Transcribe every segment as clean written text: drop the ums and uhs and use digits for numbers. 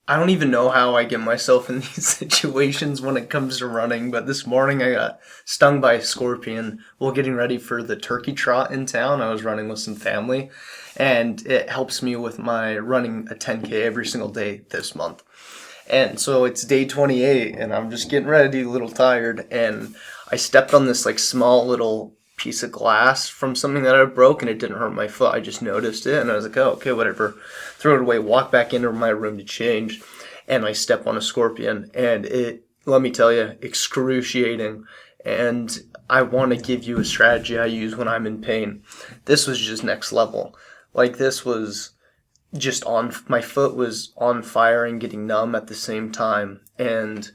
I don't even know how I get myself in these situations when it comes to running, but this morning I got stung by a scorpion while getting ready for the turkey trot in town. I was running with some family, and it helps me with my running a 10K every single day this month. And so it's day 28, and I'm just getting ready, a little tired, and I stepped on this like small little piece of glass from something that I broke, and it didn't hurt my foot. I just noticed it, and I was like, oh, okay, whatever. Throw it away, walk back into my room to change, and I step on a scorpion, and it, let me tell you, excruciating. And I want to give you a strategy I use when I'm in pain. This was just next level. Like, this was just on, my foot was on fire and getting numb at the same time. And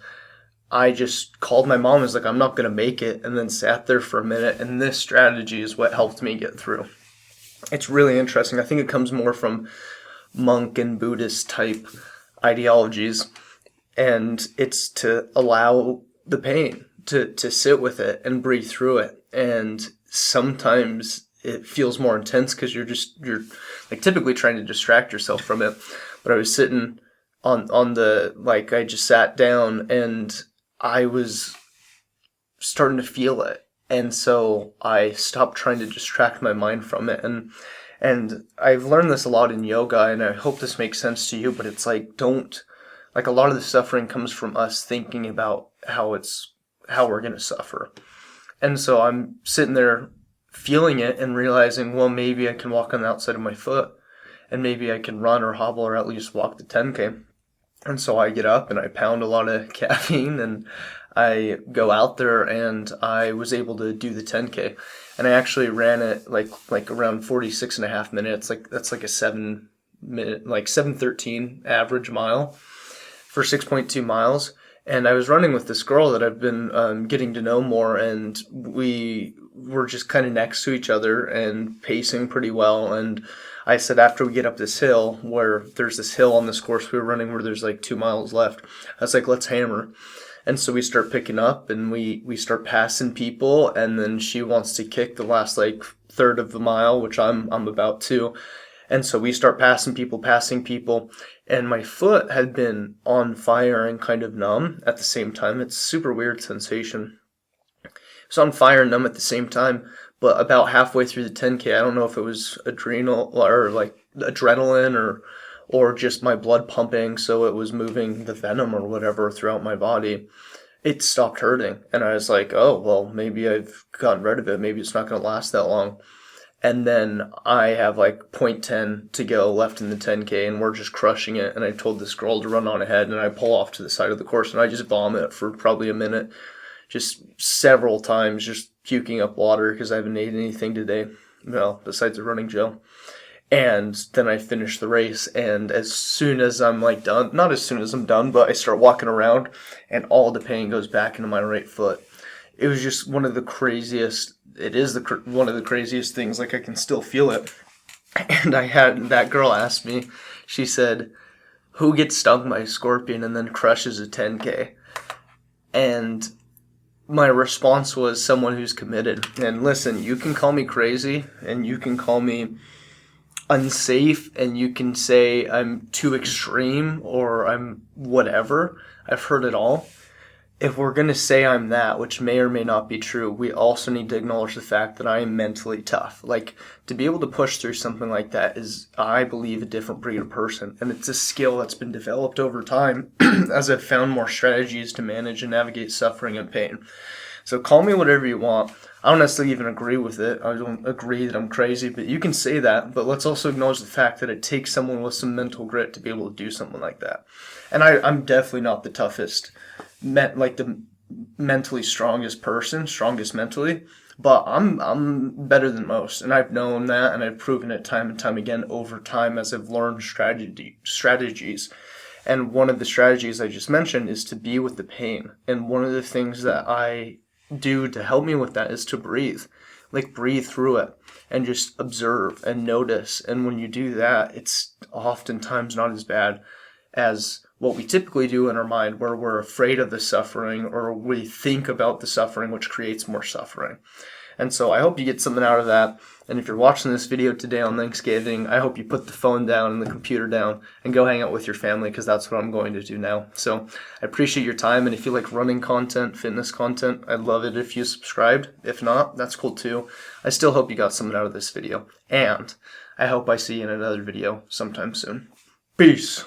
I just called my mom and was like, I'm not going to make it, and then sat there for a minute. And this strategy is what helped me get through. It's really interesting. I think it comes more from monk and Buddhist type ideologies. And it's to allow the pain, to sit with it and breathe through it. And sometimes it feels more intense because you're like typically trying to distract yourself from it. But I was sitting on the, like, I just sat down and I was starting to feel it. And so I stopped trying to distract my mind from it. And I've learned this a lot in yoga, and I hope this makes sense to you, but it's like, like, a lot of the suffering comes from us thinking about how we're going to suffer. And so I'm sitting there feeling it and realizing, well, maybe I can walk on the outside of my foot, and maybe I can run or hobble or at least walk the 10K. And so I get up and I pound a lot of caffeine, and I go out there, and I was able to do the 10K. And I actually ran it like around 46 and a half minutes. Like, that's like a 7-minute, like 7:13 average mile for 6.2 miles. And I was running with this girl that I've been getting to know more, and we were just kind of next to each other and pacing pretty well. And I said, after we get up this hill, where there's this hill on this course we were running where there's like 2 miles left, I was like, let's hammer. And so we start picking up, and we start passing people, and then she wants to kick the last like third of the mile, which I'm about to. And so we start passing people, and my foot had been on fire and kind of numb at the same time. It's a super weird sensation. It's on fire and numb at the same time, but about halfway through the 10K, I don't know if it was adrenal or like adrenaline or just my blood pumping, so it was moving the venom or whatever throughout my body. It stopped hurting, and I was like, oh, well, maybe I've gotten rid of it. Maybe it's not going to last that long. And then I have like 0.10 to go left in the 10K, and we're just crushing it. And I told this girl to run on ahead, and I pull off to the side of the course, and I just vomit for probably a minute, just several times, just puking up water because I haven't ate anything today, well, besides a running gel. And then I finish the race, and as soon as I'm like done, not as soon as I'm done, but I start walking around, and all the pain goes back into my right foot. It was just one of the craziest, one of the craziest things. Like, I can still feel it. And I had that girl ask me, she said, who gets stung by a scorpion and then crushes a 10K? And my response was, someone who's committed. And listen, you can call me crazy, and you can call me unsafe, and you can say I'm too extreme or I'm whatever. I've heard it all. If we're going to say I'm that, which may or may not be true, we also need to acknowledge the fact that I am mentally tough. Like, to be able to push through something like that is, I believe, a different breed of person. And it's a skill that's been developed over time as I've found more strategies to manage and navigate suffering and pain. So call me whatever you want. I don't necessarily even agree with it. I don't agree that I'm crazy, but you can say that. But let's also acknowledge the fact that it takes someone with some mental grit to be able to do something like that. And I'm definitely not the toughest, like the mentally strongest person, strongest mentally, but I'm better than most. And I've known that, and I've proven it time and time again over time as I've learned strategies. And one of the strategies I just mentioned is to be with the pain. And one of the things that I do to help me with that is to breathe. Like, breathe through it and just observe and notice. And when you do that, it's oftentimes not as bad as what we typically do in our mind, where we're afraid of the suffering or we think about the suffering, which creates more suffering. And so I hope you get something out of that. And if you're watching this video today on Thanksgiving, I hope you put the phone down and the computer down and go hang out with your family, because that's what I'm going to do now. So I appreciate your time, and if you like running content, fitness content, I'd love it if you subscribed. If not, that's cool too. I still hope you got something out of this video, and I hope I see you in another video sometime soon. Peace!